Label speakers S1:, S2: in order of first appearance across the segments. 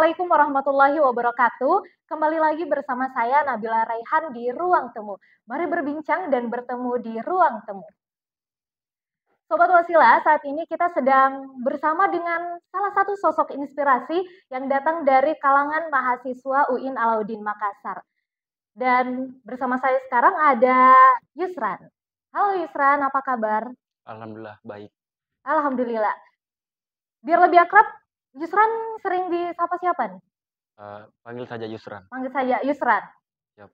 S1: Assalamualaikum warahmatullahi wabarakatuh. Kembali lagi bersama saya Nabila Raihan di Ruang Temu. Mari berbincang dan bertemu di Ruang Temu. Sobat Wasila, saat ini kita sedang bersama dengan salah satu sosok inspirasi yang datang dari kalangan mahasiswa UIN Alauddin Makassar. Dan bersama saya sekarang ada Yusran. Halo Yusran, apa kabar?
S2: Alhamdulillah baik.
S1: Alhamdulillah. Biar lebih akrab, Yusran sering disapa siapa nih?
S2: Panggil saja Yusran.
S1: Panggil saja Yusran.
S2: Siap.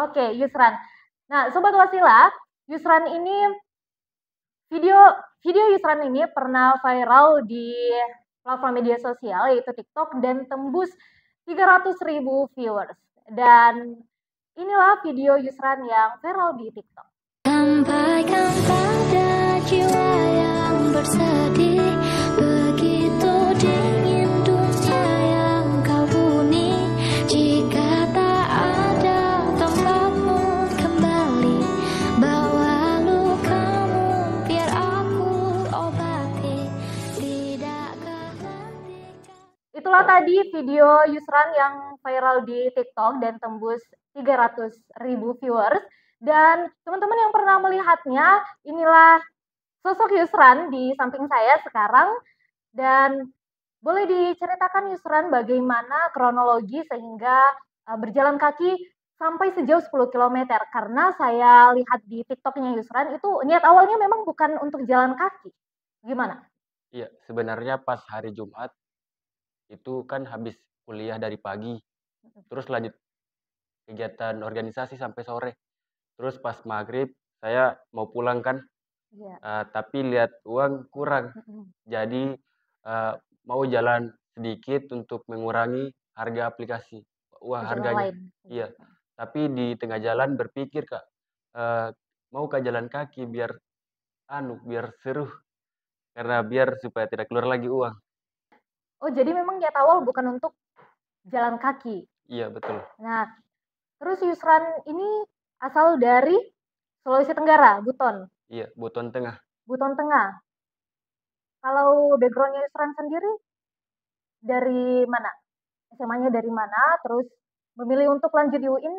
S1: Oke, Yusran. Nah, Sobat Wasila, Yusran ini video video Yusran ini pernah viral di platform media sosial yaitu TikTok dan tembus 300.000 viewers. Dan inilah video Yusran yang viral di TikTok.
S3: Sampaikan pada jiwa yang bersedih, begitu dingin dunia yang kau huni. Jika tak ada tempatmu kembali, bawa lukamu biar aku obati. Tidakkah nanti
S1: Itulah tadi video Yusran yang viral di TikTok dan tembus 300.000 viewers. Dan teman-teman yang pernah melihatnya, inilah sosok Yusran di samping saya sekarang. Dan boleh diceritakan Yusran bagaimana kronologi sehingga berjalan kaki sampai sejauh 10 km. Karena saya lihat di TikToknya Yusran itu niat awalnya memang bukan untuk jalan kaki. Gimana?
S2: Iya, sebenarnya pas hari Jumat itu kan habis kuliah dari pagi, terus lanjut kegiatan organisasi sampai sore. Terus pas maghrib saya mau pulang kan,
S1: Iya.
S2: tapi lihat uang kurang, jadi mau jalan sedikit untuk mengurangi harga aplikasi,
S1: Ojek
S2: harganya.
S1: online.
S2: Iya, tapi di tengah jalan berpikir Kak, mau ke jalan kaki biar biar seru, karena biar supaya tidak keluar lagi uang.
S1: Oh, jadi memang niat awal bukan untuk jalan kaki.
S2: Iya betul.
S1: Nah, terus Yusran ini asal dari Sulawesi Tenggara, Buton.
S2: Iya, Buton Tengah.
S1: Buton Tengah. Kalau background-nya Yusran sendiri dari mana? SMA-nya dari mana? Terus memilih untuk lanjut di UIN,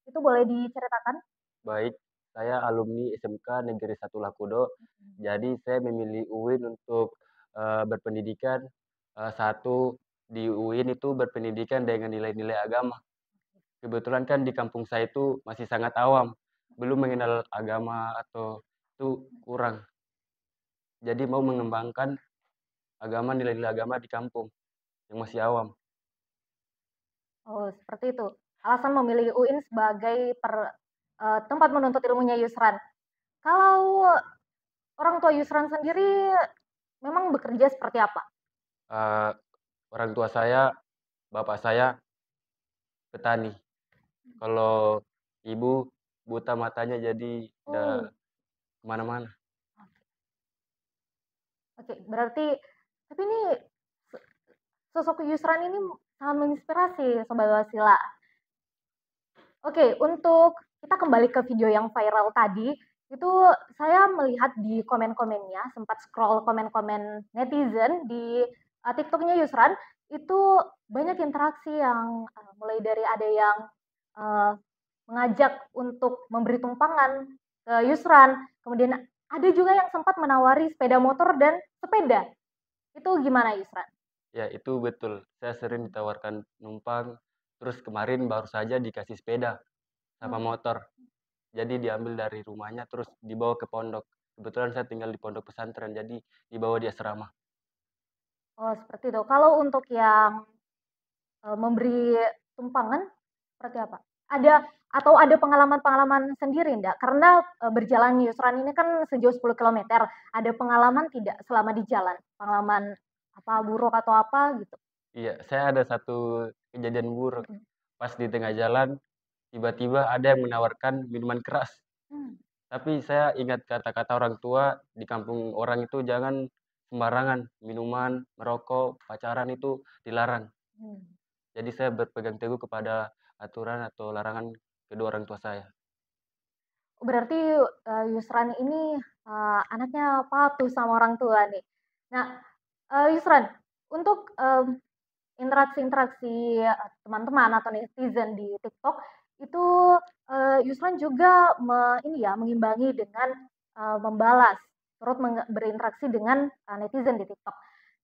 S1: itu boleh diceritakan?
S2: Baik, saya alumni SMK Negeri 1 Lakudo. Jadi saya memilih UIN untuk berpendidikan. Satu di UIN itu berpendidikan dengan nilai-nilai agama. Kebetulan kan di kampung saya itu masih sangat awam, belum mengenal agama atau itu kurang. Jadi mau mengembangkan agama, nilai-nilai agama di kampung yang masih awam.
S1: Oh, seperti itu. Alasan memilih UIN sebagai tempat menuntut ilmunya Yusran. Kalau orang tua Yusran sendiri memang bekerja seperti apa?
S2: Eh, Orang tua saya, bapak saya petani. Kalau ibu buta matanya jadi
S1: Oh,
S2: udah kemana-mana.
S1: oke. Berarti, tapi ini sosok Yusran ini sangat menginspirasi Sobat Wasila. Oke, untuk kita kembali ke video yang viral tadi, itu saya melihat di komen-komennya, sempat scroll komen-komen netizen di TikToknya Yusran, itu banyak interaksi yang mulai dari ada yang uh, mengajak untuk memberi tumpangan ke Yusran, kemudian ada juga yang sempat menawari sepeda motor dan sepeda. Itu gimana Yusran?
S2: Ya, itu betul. Saya sering ditawarkan numpang, terus kemarin baru saja dikasih sepeda sama
S1: Hmm.
S2: motor. Jadi diambil dari rumahnya terus dibawa ke pondok. Kebetulan saya tinggal di pondok pesantren, jadi dibawa di asrama.
S1: Oh, seperti itu. Kalau untuk yang memberi tumpangan seperti apa? Ada atau ada pengalaman-pengalaman sendiri enggak? Karena berjalan Yusran ini kan sejauh 10 kilometer. Ada pengalaman tidak selama di jalan? Pengalaman apa buruk atau apa gitu?
S2: Iya, saya ada satu kejadian buruk.
S1: Mhm.
S2: Pas di tengah jalan, tiba-tiba ada yang menawarkan minuman keras.
S1: Hmm.
S2: Tapi saya ingat kata-kata orang tua, di kampung orang itu jangan sembarangan, minuman, merokok, pacaran itu dilarang.
S1: Hmm.
S2: Jadi saya berpegang teguh kepada aturan atau larangan kedua orang tua saya.
S1: Berarti Yusran ini anaknya patuh sama orang tua nih. Nah, Yusran, untuk interaksi-interaksi teman-teman atau netizen di TikTok itu Yusran juga mengimbangi dengan membalas, turut berinteraksi dengan netizen di TikTok.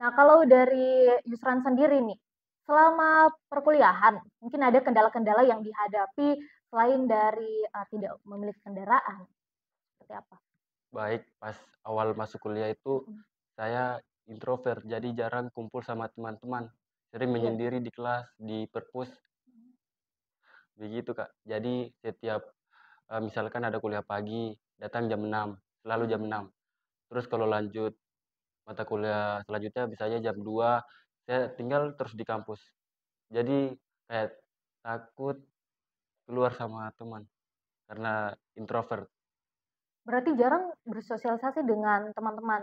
S1: Nah, kalau dari Yusran sendiri nih, selama perkuliahan mungkin ada kendala-kendala yang dihadapi selain dari tidak memiliki kendaraan, seperti apa?
S2: Baik, pas awal masuk kuliah itu
S1: Mhm.
S2: saya introvert, jadi jarang kumpul sama teman-teman. Sering
S1: Iya.
S2: menyendiri di kelas, di perpus, begitu Kak. Jadi setiap misalkan ada kuliah pagi, datang jam 6, selalu jam 6. Terus kalau lanjut mata kuliah selanjutnya misalnya jam 2, saya tinggal terus di kampus. Jadi kayak takut keluar sama teman karena introvert.
S1: Berarti jarang bersosialisasi dengan teman-teman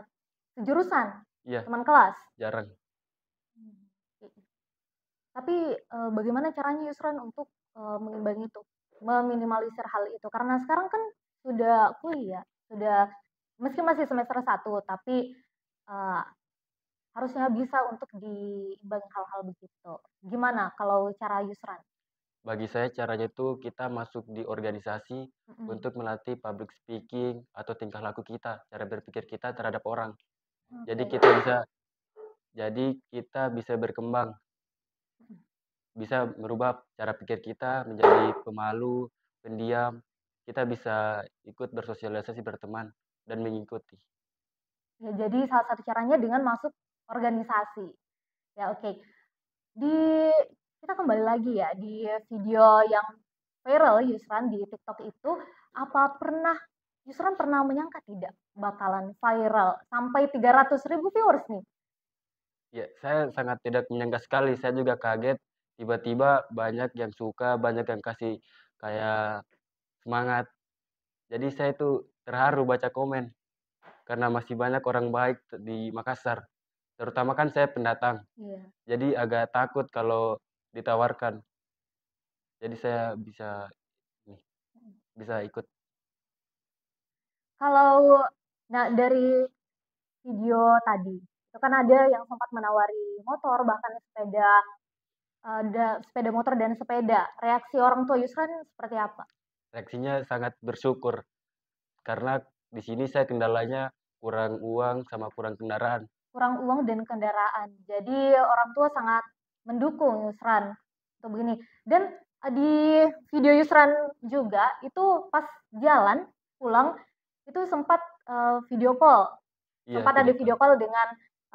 S1: sejurusan,
S2: Iya,
S1: teman kelas?
S2: jarang.
S1: Oke. Tapi, bagaimana caranya Yusran untuk, mengimbangi itu, meminimalisir hal itu? Karena sekarang kan sudah kuliah, sudah meski masih semester 1, tapi, eee, harusnya bisa untuk diimbangi hal-hal begitu. Gimana kalau cara Yusran?
S2: Bagi saya caranya itu kita masuk di organisasi
S1: Mhm.
S2: untuk melatih public speaking atau tingkah laku kita, cara berpikir kita terhadap orang. Jadi
S1: Oke.
S2: kita bisa kita bisa berkembang,
S1: Mhm.
S2: bisa merubah cara pikir kita menjadi pemalu, pendiam. Kita bisa ikut bersosialisasi, berteman, dan mengikuti.
S1: Ya, jadi salah satu caranya dengan masuk organisasi. Ya, oke. Di kita kembali lagi ya, di video yang viral Yusran di TikTok itu, Yusran pernah menyangka tidak bakalan viral sampai 300.000 viewers nih?
S2: Ya, saya sangat tidak menyangka sekali. Saya juga kaget. Tiba-tiba banyak yang suka, banyak yang kasih kayak semangat. Jadi saya itu terharu baca komen karena masih banyak orang baik di Makassar. Terutama kan saya pendatang.
S1: Iya.
S2: Jadi agak takut kalau ditawarkan. Jadi saya bisa bisa ikut.
S1: Kalau dari video tadi, itu kan ada yang sempat menawari motor, bahkan sepeda, sepeda motor dan sepeda. Reaksi orang tua Yusran seperti apa?
S2: Reaksinya sangat bersyukur karena di sini saya kendalanya kurang uang sama kurang kendaraan.
S1: Kurang uang dan kendaraan. Jadi orang tua sangat mendukung Yusran untuk begini. Dan di video Yusran juga itu pas jalan pulang itu sempat video call,
S2: Iya,
S1: sempat ada
S2: video call.
S1: video call dengan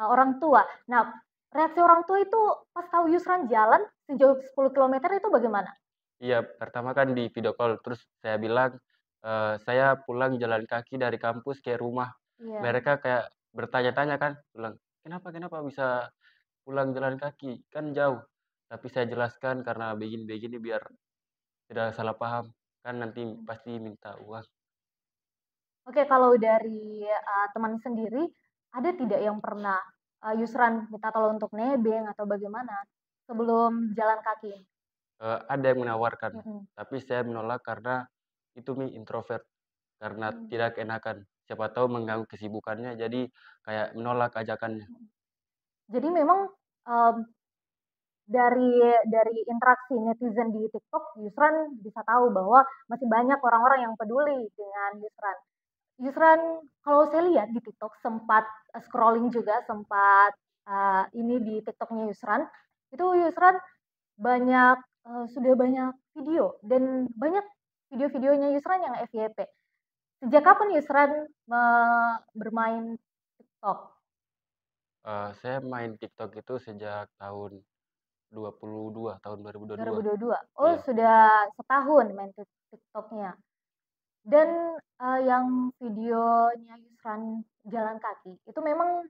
S1: orang tua. Nah, reaksi orang tua itu pas tahu Yusran jalan sejauh 10 kilometer itu bagaimana?
S2: Iya, pertama kan di video call, terus saya bilang, saya pulang jalan kaki dari kampus ke rumah.
S1: Iya.
S2: Mereka kayak bertanya-tanya kan, bilang, "Kenapa kenapa bisa pulang jalan kaki? Kan jauh." Tapi saya jelaskan karena begini-begini biar tidak salah paham, kan nanti pasti minta uang.
S1: Oke, kalau dari teman sendiri, ada tidak yang pernah Yusran minta tolong untuk nebeng atau bagaimana sebelum jalan kaki?
S2: Ada yang menawarkan,
S1: Mhm.
S2: tapi saya menolak karena itu introvert, karena
S1: Mmm.
S2: tidak enakan. Siapa tahu mengganggu kesibukannya, jadi kayak menolak ajakannya.
S1: Jadi memang, mmm, dari interaksi netizen di TikTok, Yusran bisa tahu bahwa masih banyak orang-orang yang peduli dengan Yusran. Yusran kalau saya lihat di TikTok sempat scrolling juga, sempat ini di TikToknya Yusran, itu Yusran sudah banyak video dan banyak video-videonya Yusran yang FYP. Sejak kapan Yusran bermain TikTok?
S2: Saya main TikTok itu sejak tahun 22, tahun 2022.
S1: 2022. Oh,
S2: Iya.
S1: sudah setahun main TikToknya. Dan yang videonya Yusran jalan kaki itu memang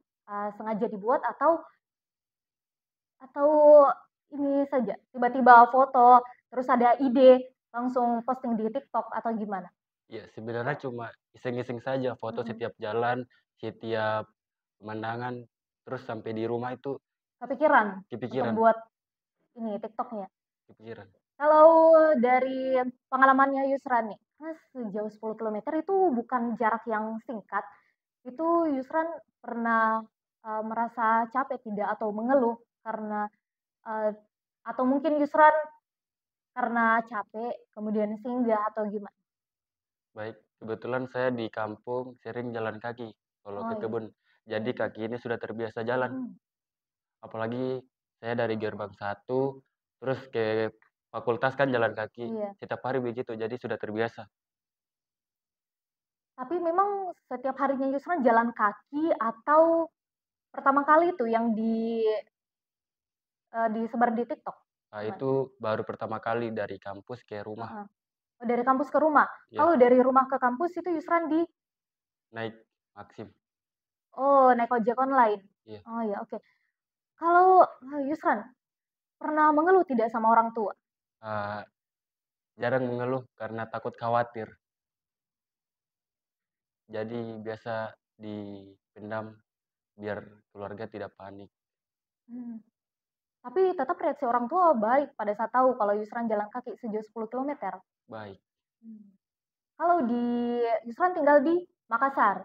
S1: sengaja dibuat atau ini saja tiba-tiba foto terus ada ide langsung posting di TikTok atau gimana?
S2: Iya, sebenarnya cuma iseng-iseng saja foto
S1: Mhm.
S2: setiap jalan, setiap pemandangan, terus sampai di rumah itu
S1: Kepikiran untuk
S2: kepikiran,
S1: buat ini TikToknya.
S2: kepikiran.
S1: Kalau dari pengalamannya Yusran nih, karena sejauh 10 kilometer itu bukan jarak yang singkat, itu Yusran pernah merasa capek tidak atau mengeluh karena Eee, atau mungkin Yusran karena capek kemudian singgah atau gimana?
S2: Baik, kebetulan saya di kampung sering jalan kaki kalau
S1: Oh
S2: ke
S1: iya,
S2: kebun. Jadi
S1: mhm,
S2: kaki ini sudah terbiasa jalan.
S1: mhm,
S2: Apalagi saya dari gerbang satu terus ke fakultas kan jalan kaki.
S1: iya.
S2: Setiap hari begitu, jadi sudah terbiasa.
S1: Tapi memang setiap harinya Yusran jalan kaki atau pertama kali itu yang disebar di TikTok?
S2: Nah,
S1: Gimana?
S2: itu baru pertama kali dari kampus ke rumah.
S1: Heeh. Oh, dari kampus ke rumah?
S2: Ya,
S1: Kalau dari rumah ke kampus itu Yusran
S2: naik Maxim.
S1: naik ojek online?
S2: Iya.
S1: Oh ya, oke. Kalau, Yusran pernah mengeluh tidak sama orang tua?
S2: Ah, jarang mengeluh karena takut khawatir. Jadi biasa dipendam biar keluarga tidak panik.
S1: Mmm, tapi tetap reaksi orang tua baik pada saat tahu kalau Yusran jalan kaki sejauh 10 kilometer?
S2: Baik,
S1: Mmm. Kalau Yusran tinggal di Makassar.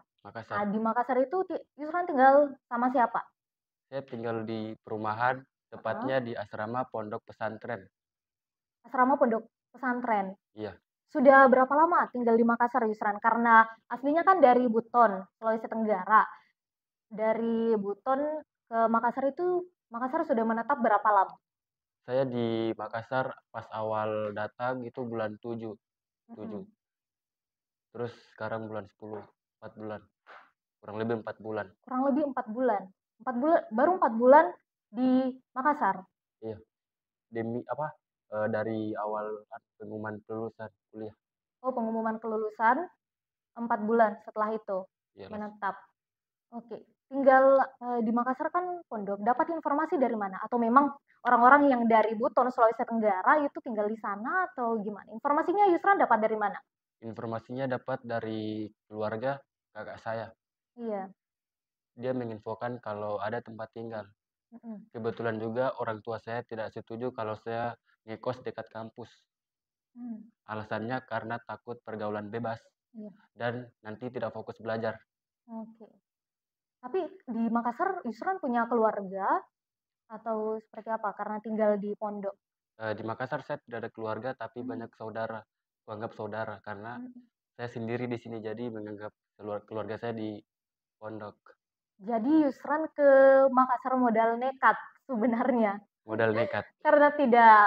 S1: Nah,
S2: Makassar.
S1: di Makassar itu Yusran tinggal sama siapa?
S2: Saya tinggal di perumahan,
S1: Heeh,
S2: tepatnya di asrama pondok pesantren.
S1: asrama pondok pesantren.
S2: Iya,
S1: Sudah berapa lama tinggal di Makassar, Yusran? Karena aslinya kan dari Buton, Sulawesi Tenggara. Dari Buton ke Makassar itu, Makassar sudah menetap berapa lama?
S2: saya di Makassar pas awal datang itu bulan 7, 7.
S1: Mhm,
S2: Terus sekarang bulan 10, 4 bulan. Kurang lebih 4 bulan.
S1: kurang lebih 4 bulan. 4 bulan, baru 4 bulan di Makassar?
S2: Iya, demi apa? Dari awal pengumuman kelulusan kuliah.
S1: Oh, pengumuman kelulusan 4 bulan setelah itu
S2: Iya,
S1: menetap. Oke, tinggal, di Makassar kan pondok, dapat informasi dari mana? Atau memang orang-orang yang dari Buton, Sulawesi Tenggara itu tinggal di sana atau gimana? Informasinya Yusran dapat dari mana?
S2: informasinya dapat dari keluarga kakak saya.
S1: Iya,
S2: Dia menginfokan kalau ada tempat tinggal.
S1: mhm,
S2: Kebetulan juga orang tua saya tidak setuju kalau saya ngekos dekat kampus.
S1: mmm,
S2: Alasannya karena takut pergaulan bebas
S1: iya,
S2: dan nanti tidak fokus belajar.
S1: oke. Tapi di Makassar Yusran punya keluarga atau seperti apa? Karena tinggal di pondok?
S2: Di Makassar saya tidak ada keluarga tapi
S1: Mmm,
S2: banyak saudara. Kuanggap saudara karena
S1: mhm.
S2: saya sendiri di sini jadi menganggap keluarga saya di pondok.
S1: Jadi Yusran ke Makassar modal nekat sebenarnya,
S2: Modal nekat.
S1: karena tidak,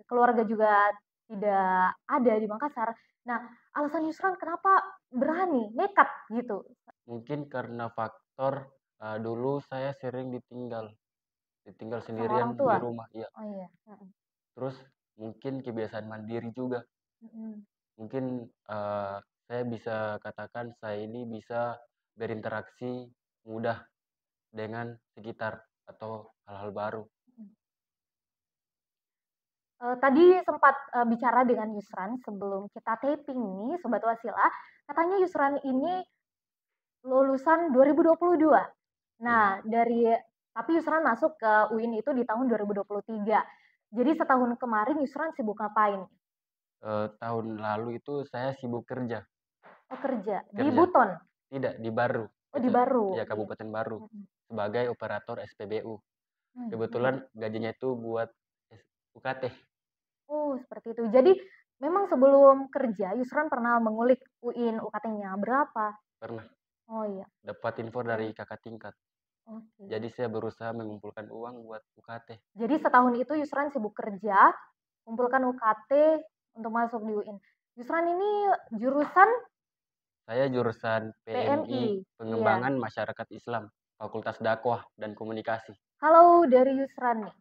S1: keluarga juga tidak ada di Makassar. Nah, alasan Yusran kenapa berani, nekat gitu?
S2: Mungkin karena faktor dulu saya sering ditinggal. Ditinggal
S1: Sama
S2: sendirian
S1: orang
S2: di
S1: tua?
S2: rumah, iya.
S1: Oh iya, mhm,
S2: Terus mungkin kebiasaan mandiri juga.
S1: mhm,
S2: Mungkin saya bisa katakan saya ini bisa berinteraksi mudah dengan sekitar atau hal-hal baru.
S1: mhm. Tadi sempat, bicara dengan Yusran sebelum kita taping nih Sobat Wasila, katanya Yusran ini lulusan 2022.
S2: Iya.
S1: Nah, tapi Yusran masuk ke UIN itu di tahun 2023. Jadi setahun kemarin Yusran sibuk ngapain?
S2: Tahun lalu itu saya sibuk kerja.
S1: Oh, kerja di
S2: Kerja,
S1: Buton?
S2: tidak, di Baru,
S1: Oh, di Baru?
S2: ya
S1: Iya.
S2: Kabupaten Baru,
S1: Mhm,
S2: sebagai operator SPBU.
S1: mhm.
S2: Kebetulan gajinya itu buat UKT,
S1: Oh, seperti itu. Jadi memang sebelum kerja Yusran pernah mengulik UIN UKT-nya berapa?
S2: pernah
S1: Oh, iya.
S2: dapat info dari
S1: Oh,
S2: kakak tingkat.
S1: oke.
S2: Jadi saya berusaha mengumpulkan uang buat UKT.
S1: Jadi setahun itu Yusran sibuk kerja, kumpulkan UKT untuk masuk di UIN. Yusran ini jurusan
S2: Saya jurusan PMI,
S1: PMI? Iya.
S2: Pengembangan Masyarakat Islam, Fakultas Dakwah dan Komunikasi.
S1: Kalau dari Yusran nih,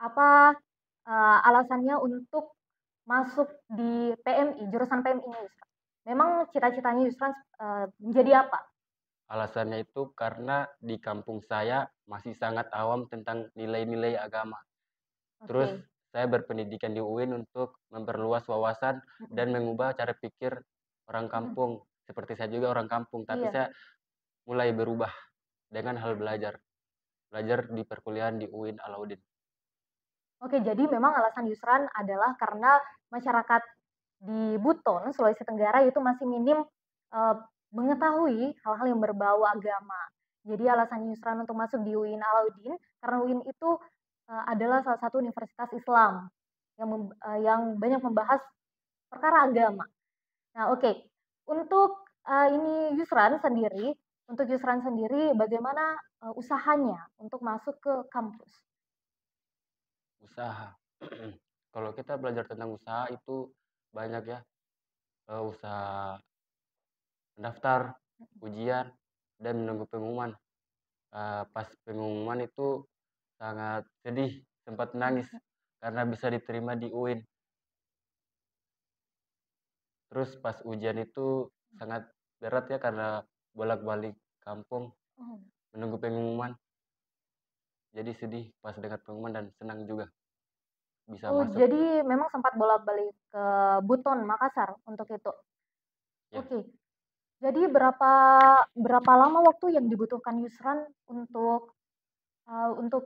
S1: apa, alasannya untuk masuk di PMI, jurusan PMI-nya Yusran? Memang cita-citanya Yusran, menjadi apa?
S2: Alasannya itu karena di kampung saya masih sangat awam tentang nilai-nilai agama. Terus
S1: Oke,
S2: saya berpendidikan di UIN untuk memperluas wawasan
S1: mhm,
S2: dan mengubah cara pikir orang
S1: mhm,
S2: kampung. Seperti saya juga orang kampung, tapi
S1: iya.
S2: saya mulai berubah dengan hal belajar. Belajar di perkuliahan di UIN Alauddin.
S1: Oke, jadi memang alasan Yusran adalah karena masyarakat di Buton, Sulawesi Tenggara itu masih minim, eee, mengetahui hal-hal yang berbau agama. Jadi alasan Yusran untuk masuk di UIN Alauddin, karena UIN itu adalah salah satu universitas Islam yang banyak membahas perkara agama. Nah, oke. Untuk ini untuk Yusran sendiri bagaimana usahanya untuk masuk ke kampus?
S2: Usaha. Kalau kita belajar tentang usaha itu banyak ya, usaha mendaftar, ujian, dan menunggu pengumuman. Pas pengumuman itu sangat sedih, sempat nangis karena bisa diterima di UIN. Terus pas ujian itu sangat berat ya karena bolak-balik kampung
S1: Oh.
S2: menunggu pengumuman. Jadi sedih pas dengar pengumuman dan senang juga bisa
S1: Oh,
S2: masuk.
S1: jadi memang sempat bolak-balik ke Buton, Makassar untuk itu.
S2: Ya.
S1: Oke. Jadi berapa lama waktu yang dibutuhkan Yusran untuk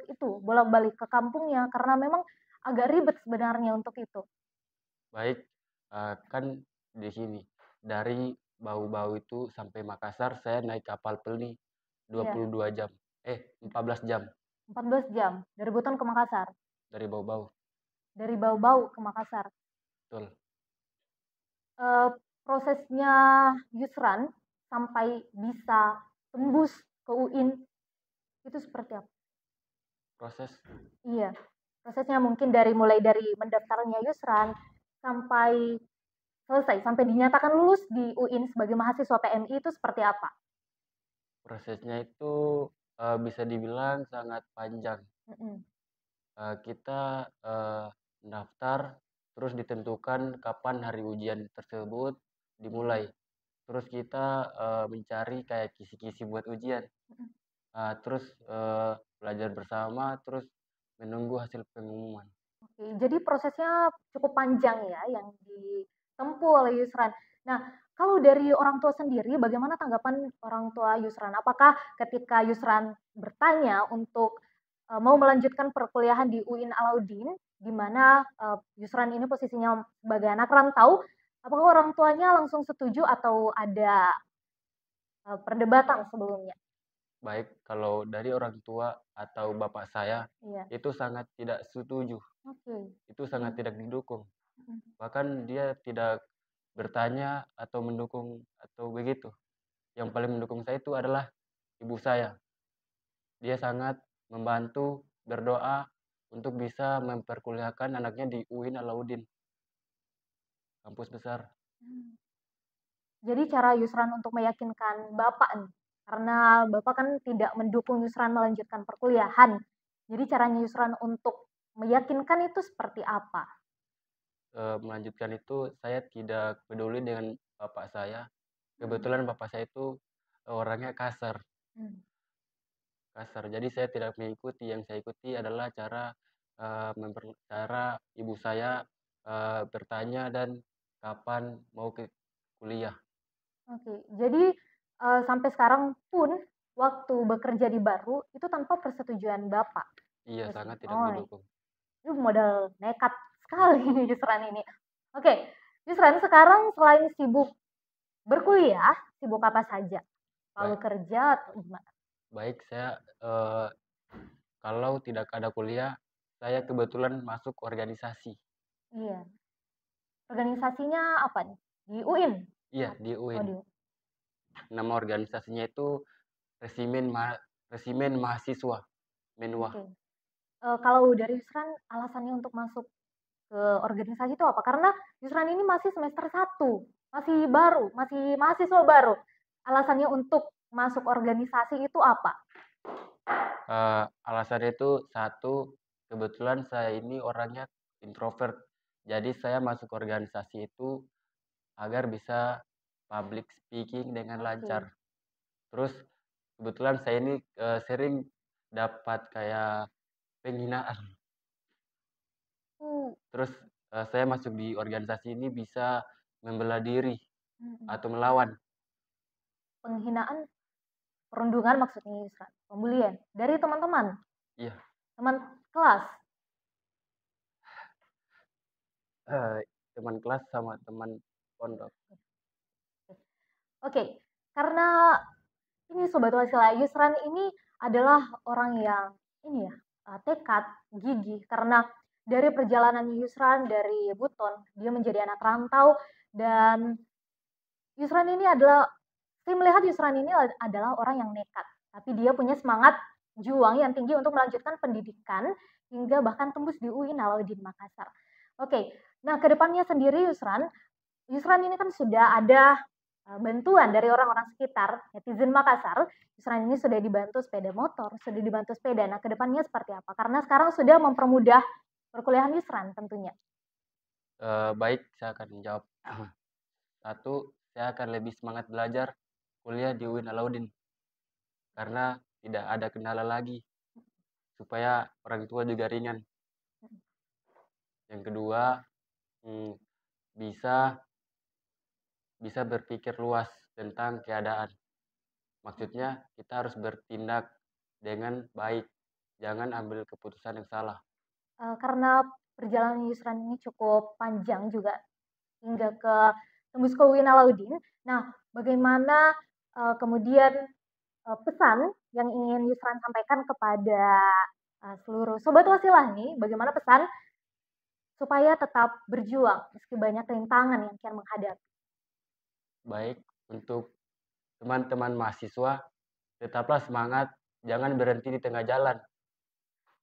S1: itu bolak-balik ke kampungnya karena memang agak ribet sebenarnya untuk itu.
S2: Baik, kan di sini dari Bau-Bau itu sampai Makassar saya naik kapal peli
S1: Iya,
S2: 22 jam. 14 jam
S1: 14 jam dari Buton ke Makassar,
S2: dari Bau-Bau.
S1: dari Bau-Bau ke Makassar.
S2: Betul.
S1: Eh, prosesnya Yusran sampai bisa tembus ke UIN itu seperti apa?
S2: Proses
S1: Iya, prosesnya mungkin mulai dari mendaftarnya Yusran sampai selesai, sampai dinyatakan lulus di UIN sebagai mahasiswa PMI itu seperti apa?
S2: prosesnya itu bisa dibilang sangat panjang.
S1: Mm-mm.
S2: Kita mendaftar, terus ditentukan kapan hari ujian tersebut dimulai. Terus kita mencari kayak kisi-kisi buat ujian.
S1: Mm-mm.
S2: Terus belajar bersama, terus menunggu hasil pengumuman.
S1: Oke, jadi prosesnya cukup panjang ya yang ditempuh oleh Yusran. Nah, kalau dari orang tua sendiri, bagaimana tanggapan orang tua Yusran? Apakah ketika Yusran bertanya untuk mau melanjutkan perkuliahan di UIN Alauddin, di mana Yusran ini posisinya sebagai anak rantau, apakah orang tuanya langsung setuju atau ada perdebatan sebelumnya?
S2: Baik, kalau dari orang tua atau bapak saya,
S1: Iya,
S2: itu sangat tidak setuju,
S1: oke.
S2: itu sangat
S1: Hmm,
S2: tidak didukung.
S1: hmm,
S2: Bahkan dia tidak bertanya atau mendukung atau begitu. Yang paling mendukung saya itu adalah ibu saya. Dia sangat membantu berdoa untuk bisa memperkuliahkan anaknya di UIN Alauddin, kampus besar.
S1: hmm. Jadi cara Yusran untuk meyakinkan Bapak nih, karena Bapak kan tidak mendukung Yusran melanjutkan perkuliahan. Jadi caranya Yusran untuk meyakinkan itu seperti apa?
S2: Melanjutkan itu saya tidak peduli dengan bapak saya.
S1: Hmm.
S2: Kebetulan bapak saya itu orangnya kasar.
S1: Hmm.
S2: Jadi saya tidak mengikuti. Yang saya ikuti adalah cara ibu saya bertanya dan kapan mau ke kuliah.
S1: Oke, jadi sampai sekarang pun waktu bekerja di Baru itu tanpa persetujuan Bapak.
S2: Iya,
S1: Yusran.
S2: sangat tidak
S1: Oh,
S2: didukung.
S1: itu modal nekat sekali Yusran ini. Oke, Yusran sekarang selain sibuk berkuliah, sibuk apa saja? Kalau
S2: Baik,
S1: kerja atau gimana?
S2: baik saya kalau tidak ada kuliah, saya kebetulan masuk organisasi.
S1: Iya. Organisasinya apa nih? Di UIN?
S2: Iya, di
S1: Oh,
S2: UIN.
S1: di
S2: Nama organisasinya itu Resimen Mahasiswa Menwa.
S1: Oke. Kalau dari Yusran alasannya untuk masuk ke organisasi itu apa? Karena Yusran ini masih semester 1, masih baru, masih mahasiswa baru. Alasannya untuk masuk organisasi itu apa?
S2: Alasannya itu satu, kebetulan saya ini orangnya introvert. Jadi saya masuk organisasi itu agar bisa public speaking dengan
S1: Oke.
S2: lancar. Terus kebetulan saya ini sering dapat kayak penghinaan.
S1: Uh,
S2: Terus saya masuk di organisasi ini bisa membela diri
S1: mm,
S2: atau melawan.
S1: Penghinaan, perundungan maksudnya Yusran. Pembulian dari teman-teman,
S2: Iya,
S1: teman kelas.
S2: teman kelas sama teman pondok.
S1: Oke, karena ini Sobat Wasila, Yusran ini adalah orang yang ini ya, tekad, gigih, karena dari perjalanan Yusran dari Buton, dia menjadi anak rantau, dan Yusran ini adalah, saya melihat Yusran ini adalah orang yang nekat, tapi dia punya semangat juang yang tinggi untuk melanjutkan pendidikan hingga bahkan tembus di UIN Alauddin Makassar. Oke, nah kedepannya sendiri Yusran ini kan sudah ada bantuan dari orang-orang sekitar, netizen Makassar. Yusran ini sudah dibantu sepeda motor, sudah dibantu sepeda. Nah, kedepannya seperti apa? Karena sekarang sudah mempermudah perkuliahan Yusran tentunya.
S2: Baik, saya akan menjawab. Satu, saya akan lebih semangat belajar kuliah di UIN Alauddin karena tidak ada kendala lagi, supaya orang tua juga ringan. Yang kedua, bisa berpikir luas tentang keadaan. Maksudnya kita harus bertindak dengan baik, jangan ambil keputusan yang salah.
S1: Karena perjalanan Yusran ini cukup panjang juga hingga ke tembus ke UIN Alauddin. Nah, bagaimana kemudian pesan yang ingin Yusran sampaikan kepada seluruh Sobat Wasilah nih, bagaimana pesan supaya tetap berjuang meski banyak rintangan yang kian menghadapi?
S2: Baik, untuk teman-teman mahasiswa, tetaplah semangat, jangan berhenti di tengah jalan.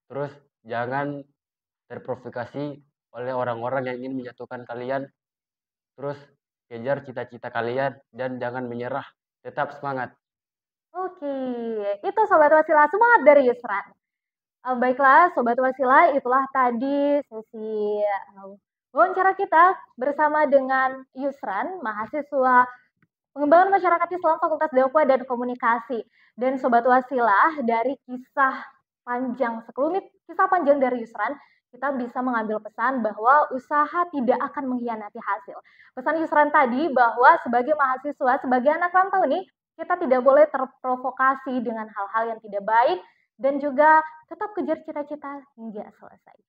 S2: Terus jangan terprovokasi oleh orang-orang yang ingin menjatuhkan kalian. Terus kejar cita-cita kalian dan jangan menyerah, tetap semangat.
S1: Oke, itu Sobat Wasilah, semangat dari Yusran. Baiklah Sobat Wasilah, itulah tadi sesi wawancara kita bersama dengan Yusran, mahasiswa Pengembangan Masyarakat Islam Fakultas Dakwah dan Komunikasi. Dan Sobat Wasilah, dari kisah panjang dari Yusran, kita bisa mengambil pesan bahwa usaha tidak akan mengkhianati hasil. Pesan Yusran tadi bahwa sebagai mahasiswa, sebagai anak rantau nih, kita tidak boleh terprovokasi dengan hal-hal yang tidak baik dan juga tetap kejar cita-cita hingga selesai.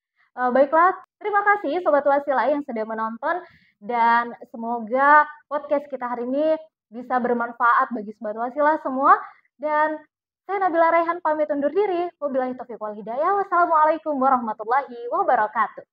S1: Baiklah, terima kasih Sobat Wasilah yang sudah menonton dan semoga podcast kita hari ini bisa bermanfaat bagi Sobat Wasilah semua. Dan saya Nabila Raihan pamit undur diri. Wabillahi taufiq wal hidayah. Wassalamualaikum warahmatullahi wabarakatuh.